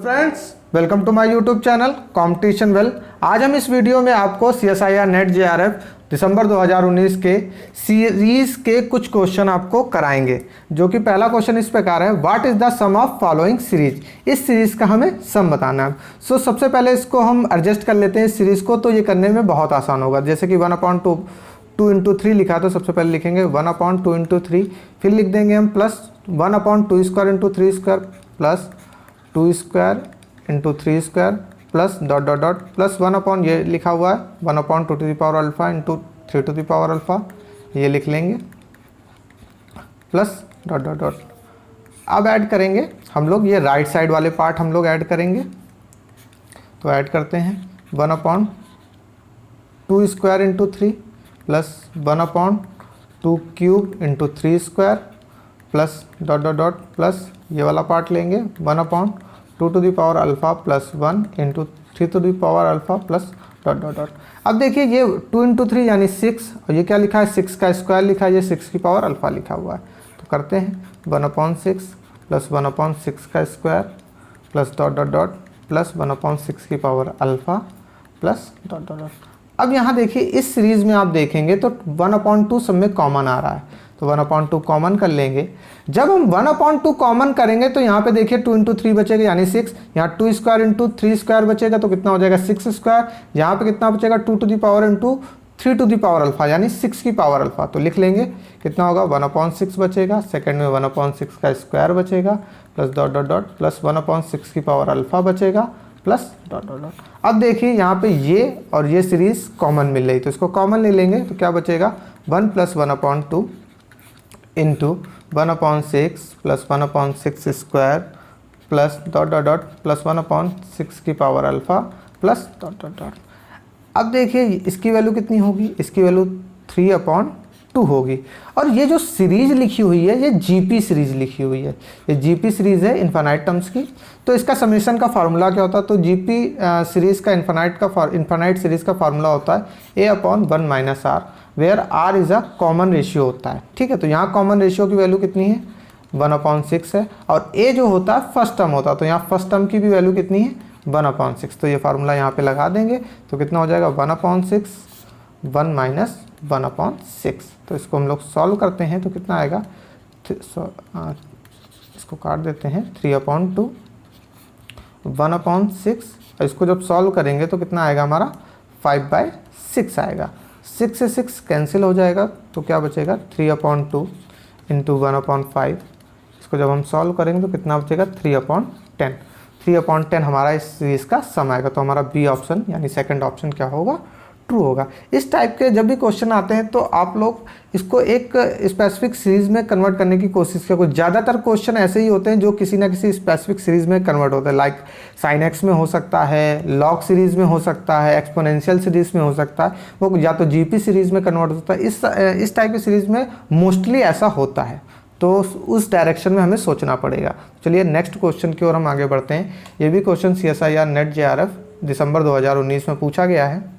Friends, welcome to my YouTube channel competition well. आज हम इस वीडियो में आपको CSIR नेट JRF दिसंबर 2019 के सीरीज के कुछ क्वेश्चन आपको कराएंगे, जो कि पहला क्वेश्चन इस प्रकार है, what is the sum of following series. इस सीरीज का हमें सम बताना है। सबसे पहले इसको हम एडजस्ट कर लेते हैं इस सीरीज को, तो ये करने में बहुत आसान होगा। जैसे कि 1/2 इंटू 3 लिखा, तो सबसे पहले लिखेंगे 1/2 इंटू 3, फिर लिख देंगे हम plus 1/2 square into 3 square plus 2 square into 3 square plus dot dot dot plus 1 ये लिखा हुआ है 1/2 to the power alpha into 3 to the power alpha, ये लिख लेंगे प्लस डॉट डॉट डॉट। अब ऐड करेंगे हम लोग, ये राइट साइड वाले पार्ट हम लोग ऐड करेंगे, तो ऐड करते हैं 1/2 square into 3 plus 1/2 cube into 3 square plus dot dot dot plus ये वाला पार्ट लेंगे 1/2 to the power alpha plus 1 into 3 to the power alpha plus dot dot dot. अब देखिए ये 2 इंटू 3 यानी 6, और ये क्या लिखा है 6 का स्क्वायर लिखा है, ये 6 की पावर अल्फा लिखा हुआ है। तो करते हैं 1/6 प्लस 1/6 का square plus dot dot dot plus 1/6 की power alpha plus dot dot dot. अब यहाँ देखिए इस सीरीज़ में आप देखेंगे तो 1/2 सब में कॉमन आ रहा है, तो 1/2 कॉमन कर लेंगे। जब हम 1/2 कॉमन करेंगे तो यहाँ पे देखिए 2 इंटू 3 बचेगा यानी 6, यहाँ 2 स्क्वायर इंटू 3 स्क्वायर बचेगा तो कितना हो जाएगा 6 स्क्वायर, यहाँ पे कितना बचेगा 2 to the power into 3 to the power alpha यानी 6 की पावर अल्फा, तो लिख लेंगे कितना होगा 1/6 बचेगा, सेकंड में 1/6 का स्क्वायर बचेगा plus dot dot dot plus 1/6 की पावर अल्फा बचेगा प्लस डॉट डॉट डॉट। अब देखिए यहाँ पे ये और ये सीरीज कॉमन मिल रही, तो इसको कॉमन ले लेंगे तो क्या बचेगा 1 plus 1/2 into 1/6 plus 1/6 square plus dot dot dot plus 1/6 की power alpha plus dot dot dot. अब देखिए इसकी वैल्यू कितनी होगी, इसकी वैल्यू 3/2 होगी। और ये जो सीरीज लिखी हुई है ये GP सीरीज लिखी हुई है, ये GP सीरीज है इन्फानाइट टर्म्स की। तो इसका समेशन का फार्मूला क्या होता है, तो GP सीरीज का इन्फानाइट सीरीज का फार्मूला होता है A/1 - R, where R is a common ratio होता है। ठीक है, तो यहाँ कॉमन रेशियो की वैल्यू कितनी है 1/6 है, और A जो होता है फर्स्ट टर्म होता है, तो यहाँ फर्स्ट टर्म की भी वैल्यू कितनी है 1/6। तो ये फार्मूला यहाँ पे लगा देंगे तो कितना हो जाएगा 1/6 1 माइनस 1/6। तो इसको हम लोग सॉल्व करते हैं तो कितना आएगा, इसको काट देते हैं 3/2 1/6, और इसको जब सॉल्व करेंगे तो कितना आएगा हमारा 5/6 आएगा। 6 से 6 कैंसिल हो जाएगा तो क्या बचेगा 3/2 इंटू 1/5। इसको जब हम सॉल्व करेंगे तो कितना बचेगा 3/10। 3/10 हमारा इस सीरीज़ का सम आएगा, तो हमारा बी ऑप्शन यानी सेकंड ऑप्शन क्या होगा, ट्रू होगा। इस टाइप के जब भी क्वेश्चन आते हैं तो आप लोग इसको एक स्पेसिफिक सीरीज़ में कन्वर्ट करने की कोशिश करो। ज़्यादातर क्वेश्चन ऐसे ही होते हैं जो किसी ना किसी स्पेसिफिक सीरीज़ में कन्वर्ट होते हैं, लाइक साइन एक्स में हो सकता है, लॉग सीरीज़ में हो सकता है, एक्सपोनेंशियल सीरीज़ में हो सकता है, वो या तो GP सीरीज़ में कन्वर्ट होता है। इस टाइप की सीरीज़ में मोस्टली ऐसा होता है, तो उस डायरेक्शन में हमें सोचना पड़ेगा। चलिए नेक्स्ट क्वेश्चन की ओर हम आगे बढ़ते हैं। ये भी क्वेश्चन CSIR नेट JRF दिसंबर 2019 में पूछा गया है।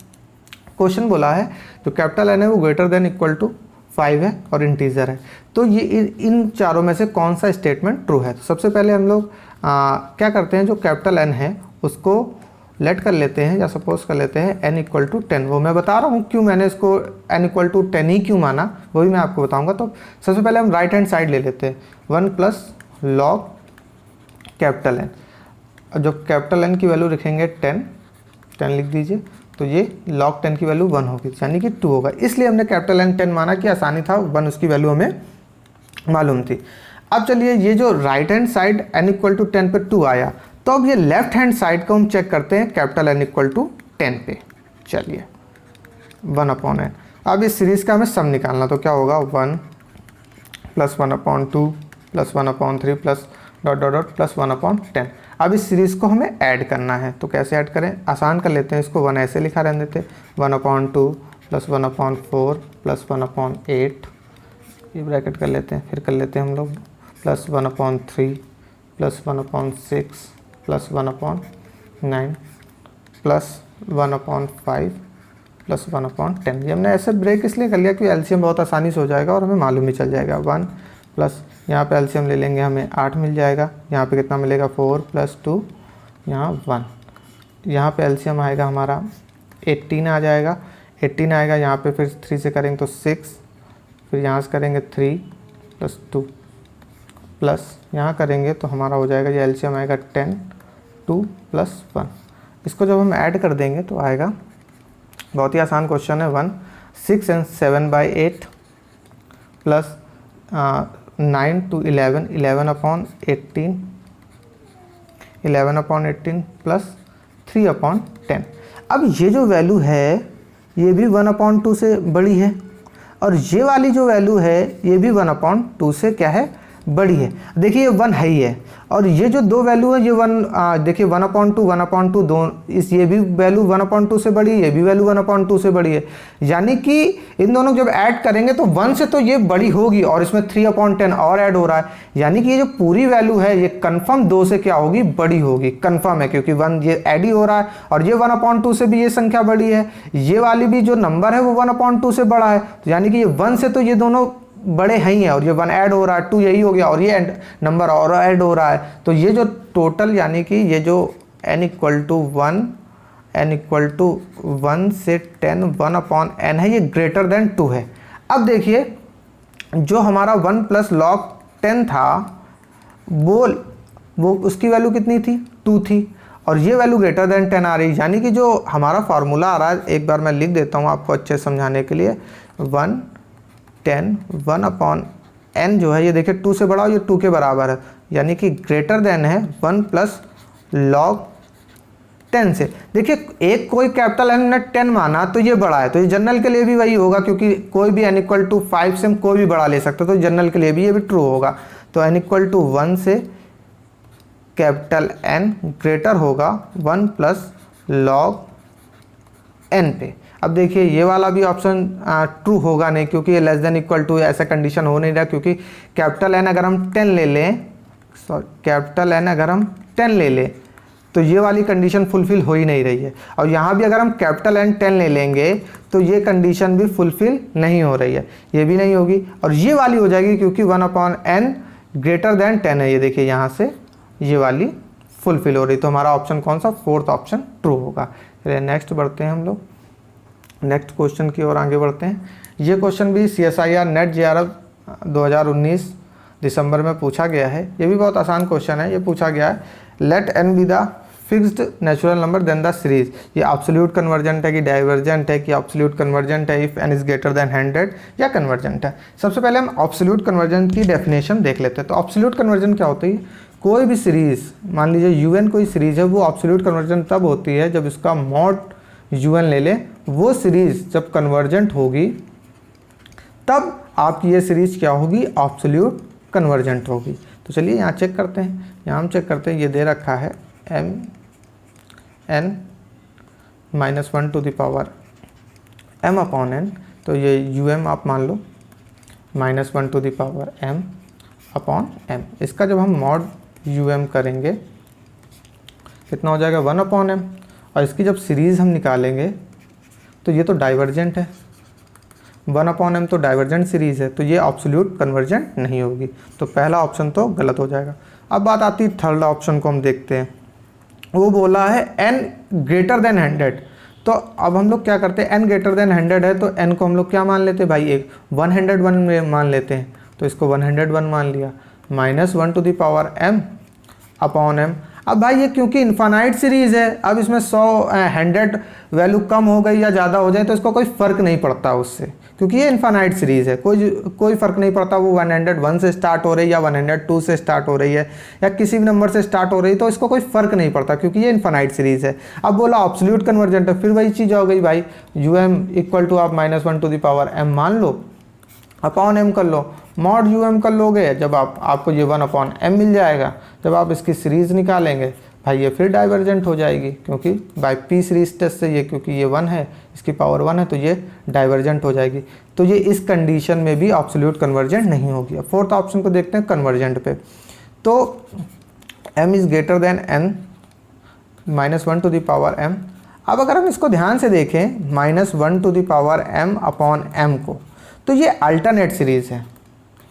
क्वेश्चन बोला है जो कैपिटल N है वो ग्रेटर देन इक्वल टू 5 है और इंटीजर है, तो ये इन चारों में से कौन सा स्टेटमेंट ट्रू है। तो सबसे पहले हम लोग क्या करते हैं, जो कैपिटल N है उसको लेट कर लेते हैं या सपोज कर लेते हैं n इक्वल टू 10। वो मैं बता रहा हूँ क्यों मैंने इसको n इक्वल टू 10 ही क्यों माना, वो भी मैं आपको बताऊँगा। तो सबसे पहले हम राइट हैंड साइड ले लेते हैं 1 प्लस लॉग कैपिटल N, और जो कैपिटल N की वैल्यू लिखेंगे 10 लिख दीजिए, तो ये log 10 की वैल्यू 1 होगी यानी कि 2 होगा, इसलिए हमने कैपिटल N 10 माना कि आसानी था, 1 उसकी वैल्यू हमें मालूम थी। अब चलिए ये जो right hand side n equal to 10 पे 2 आया, तो अब ये लेफ्ट हैंड साइड को हम चेक करते हैं कैपिटल N इक्वल टू 10 पे। चलिए 1/n, अब इस सीरीज़ का हमें सम निकालना, तो क्या होगा 1 plus 1/2 plus 1/3 plus dot dot dot plus 1/10। अब इस सीरीज़ को हमें ऐड करना है, तो कैसे ऐड करें, आसान कर लेते हैं इसको, 1 ऐसे लिखा रहने देते 1/2 प्लस 1/4 प्लस 1/8, ये ब्रैकेट कर लेते हैं, फिर कर लेते हैं हम लोग plus 1/3 plus 1/6 plus 1/9 plus 1/5 plus 1/10। ये हमने ऐसे ब्रेक इसलिए कर लिया कि एलसीएम बहुत आसानी से हो जाएगा और हमें मालूम ही चल जाएगा। 1 प्लस यहाँ पे एलसीएम ले लेंगे हमें 8 मिल जाएगा, यहाँ पे कितना मिलेगा 4 प्लस 2 यहाँ 1, यहाँ पे एलसीएम आएगा हमारा 18 आ जाएगा, 18 आएगा, यहाँ पे फिर 3 से करेंगे तो 6, फिर यहाँ से करेंगे 3 + 2 प्लस यहाँ करेंगे तो हमारा हो जाएगा, ये एलसीएम आएगा 10, 2 + 1। इसको जब हम ऐड कर देंगे तो आएगा, बहुत ही आसान क्वेश्चन है, 1, 6 and 7/8 प्लस 9 to 11, 11/18, 11/18 प्लस 3/10। अब ये जो वैल्यू है ये भी 1/2 से बड़ी है, और ये वाली जो वैल्यू है ये भी 1/2 से क्या है, बड़ी है। देखिए ये 1 है ही है, और ये जो दो वैल्यू है ये 1, देखिए 1/2, 1/2 दो, इस ये भी वैल्यू 1/2 से बड़ी है, ये भी वैल्यू 1/2 से बड़ी है, यानी कि इन दोनों जब ऐड करेंगे तो 1 से तो ये बड़ी होगी, और इसमें 3/10 और ऐड हो रहा है, यानी कि ये जो पूरी वैल्यू है ये कंफर्म 2 से क्या होगी, बड़ी होगी, कंफर्म है, क्योंकि 1 ये ऐड ही हो रहा है, और ये 1/2 से भी ये संख्या बड़ी है, ये वाली भी जो नंबर है वो 1/2 से बड़ा है, तो यानी कि ये 1 से तो ये दोनों बड़े हैं ही है, और ये 1 ऐड हो रहा है, 2 यही हो गया, और ये नंबर और ऐड हो रहा है, तो ये जो टोटल यानी कि ये जो n = 1, n = 1 से 10, 1/n है, ये ग्रेटर देन 2 है। अब देखिए जो हमारा 1 + log 10 था वो उसकी वैल्यू कितनी थी, 2 थी, और ये वैल्यू ग्रेटर देन 10 आ रही है, यानी कि जो हमारा फार्मूला आ रहा है, एक बार मैं लिख देता हूँ आपको अच्छे समझाने के लिए, 1, 10, 1/n जो है ये देखिए 2 से बड़ा और ये 2 के बराबर है, यानी कि ग्रेटर देन है 1 + log 10 से। देखिए एक कोई कैपिटल N ने 10 माना तो ये बड़ा है, तो ये जनरल के लिए भी वही होगा, क्योंकि कोई भी n = 5 से कोई भी बड़ा ले सकता है, तो जनरल के लिए भी ये भी ट्रू होगा। तो n = 1 से कैपिटल N ग्रेटर होगा 1 + log n पे। अब देखिए ये वाला भी ऑप्शन ट्रू होगा नहीं, क्योंकि ये लेस देन इक्वल टू ऐसा कंडीशन हो नहीं रहा, क्योंकि कैपिटल N अगर हम 10 ले लें, कैपिटल N अगर हम 10 ले लें तो ये वाली कंडीशन फुलफिल हो ही नहीं रही है, और यहाँ भी अगर हम कैपिटल N 10 ले लेंगे तो ये कंडीशन भी फुलफिल नहीं हो रही है, ये भी नहीं होगी, और ये वाली हो जाएगी, क्योंकि 1/n ग्रेटर देन 10 है, ये देखिए यहाँ से ये वाली फुलफिल हो रही, तो हमारा ऑप्शन कौन सा, 4th ऑप्शन ट्रू होगा। चलिए नेक्स्ट बढ़ते हैं हम लोग, नेक्स्ट क्वेश्चन की ओर आगे बढ़ते हैं। ये क्वेश्चन भी CSIR नेट JRF 2019 दिसंबर में पूछा गया है, ये भी बहुत आसान क्वेश्चन है। ये पूछा गया है, let n be the fixed natural number then the series. ये एब्सोल्यूट कन्वर्जेंट है कि डाइवर्जेंट है कि एब्सोल्यूट कन्वर्जेंट है, if n is greater than 100, या कन्वर्जेंट है। सबसे पहले हम एब्सोल्यूट कन्वर्जेंट की डेफिनेशन देख लेते हैं। तो एब्सोल्यूट कन्वर्जेंट क्या होती है, कोई भी सीरीज, मान लीजिए UN कोई सीरीज है, वो एब्सोल्यूट कन्वर्जेंट तब होती है जब इसका मॉड UN ले लें, वो सीरीज जब कन्वर्जेंट होगी तब आपकी ये सीरीज क्या होगी, एब्सोल्यूट कन्वर्जेंट होगी। तो चलिए यहाँ चेक करते हैं, यहाँ हम चेक करते हैं, ये दे रखा है mn -1 to the power m/n, तो ये um आप मान लो -1 to the power m/m। इसका जब हम मॉड um करेंगे कितना हो जाएगा, 1/m, और इसकी जब सीरीज़ हम निकालेंगे तो ये तो डाइवर्जेंट है, 1/m तो डाइवर्जेंट सीरीज़ है, तो ये एब्सोल्यूट कन्वर्जेंट नहीं होगी, तो पहला ऑप्शन तो गलत हो जाएगा। अब बात आती है थर्ड ऑप्शन को हम देखते हैं, वो बोला है n ग्रेटर देन 100। तो अब हम लोग क्या करते हैं, n ग्रेटर देन 100 है तो n को हम लोग क्या मान लेते हैं भाई, एक 101 में मान लेते हैं, तो इसको 101 मान लिया, -1 to the power m/m। अब भाई ये क्योंकि इन्फानाइट सीरीज़ है, अब इसमें 100 वैल्यू कम हो गई या ज़्यादा हो जाए तो इसको कोई फ़र्क नहीं पड़ता उससे, क्योंकि ये इन्फानाइट सीरीज़ है, कोई फ़र्क नहीं पड़ता वो 101 से स्टार्ट हो रही है या 102 से स्टार्ट हो रही है या किसी भी नंबर से स्टार्ट हो रही है, तो इसको कोई फ़र्क नहीं पड़ता क्योंकि ये इन्फानाइट सीरीज़ है। अब बोला एब्सोल्यूट कन्वर्जेंट है, फिर वही चीज़ हो गई भाई, um = आप -1 to the power m मान लो, अपॉन m कर लो, मॉड um कर लोगे, जब आपको ये 1/m मिल जाएगा, जब आप इसकी सीरीज़ निकालेंगे भाई ये फिर डाइवर्जेंट हो जाएगी, क्योंकि बाय p सीरीज टेस्ट से ये, क्योंकि ये 1 है, इसकी पावर 1 है, तो ये डाइवर्जेंट हो जाएगी, तो ये इस कंडीशन में भी एब्सोल्यूट कन्वर्जेंट नहीं होगी। अब फोर्थ ऑप्शन को देखते हैं कन्वर्जेंट पे, तो m is greater than n -1 to the power m। अब अगर हम इसको ध्यान से देखें -1 to the power m/m को, तो ये अल्टरनेट सीरीज़ है,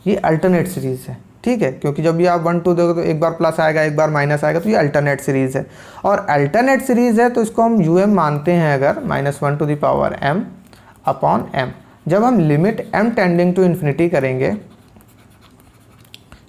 ये अल्टरनेट सीरीज़ है, ठीक है, क्योंकि जब भी आप 1 2 दोगे तो एक बार प्लस आएगा एक बार माइनस आएगा, तो ये अल्टरनेट सीरीज़ है। और अल्टरनेट सीरीज़ है तो इसको हम um मानते हैं अगर -1 to the power m upon m। जब हम limit m tending to infinity करेंगे,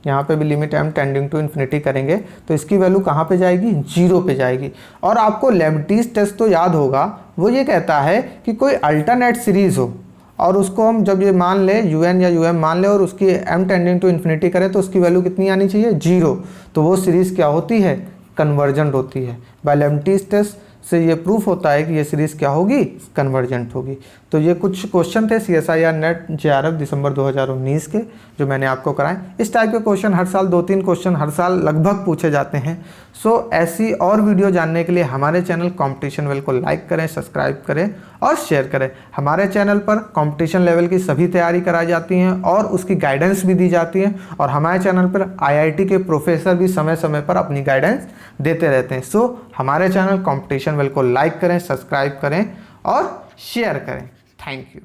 यहाँ पे भी limit m tending to infinity करेंगे तो इसकी वैल्यू कहाँ पे जाएगी, 0 पे जाएगी। और आपको लेबनीज़ टेस्ट तो याद होगा, वो ये कहता है कि कोई अल्टरनेट सीरीज़ हो और उसको हम जब ये मान ले un या um मान ले और उसकी m टेंडिंग टू इन्फिनिटी करें तो उसकी वैल्यू कितनी आनी चाहिए, 0। तो वो सीरीज़ क्या होती है, कन्वर्जेंट होती है। बाय लेबनीज़ टेस्ट से ये प्रूफ होता है कि ये सीरीज़ क्या होगी, कन्वर्जेंट होगी। तो ये कुछ क्वेश्चन थे CSIR नेट JRF दिसंबर 2019 के जो मैंने आपको कराए। इस टाइप के क्वेश्चन हर साल 2-3 क्वेश्चन हर साल लगभग पूछे जाते हैं। सो ऐसी और वीडियो जानने के लिए हमारे चैनल कॉम्पिटिशन वेल को लाइक करें, सब्सक्राइब करें और शेयर करें। हमारे चैनल पर कॉम्पिटिशन लेवल की सभी तैयारी कराई जाती हैं और उसकी गाइडेंस भी दी जाती है। और हमारे चैनल पर IIT के प्रोफेसर भी समय समय पर अपनी गाइडेंस देते रहते हैं। सो हमारे चैनल कॉम्पिटिशन वेल को लाइक करें, सब्सक्राइब करें और शेयर करें। Thank you.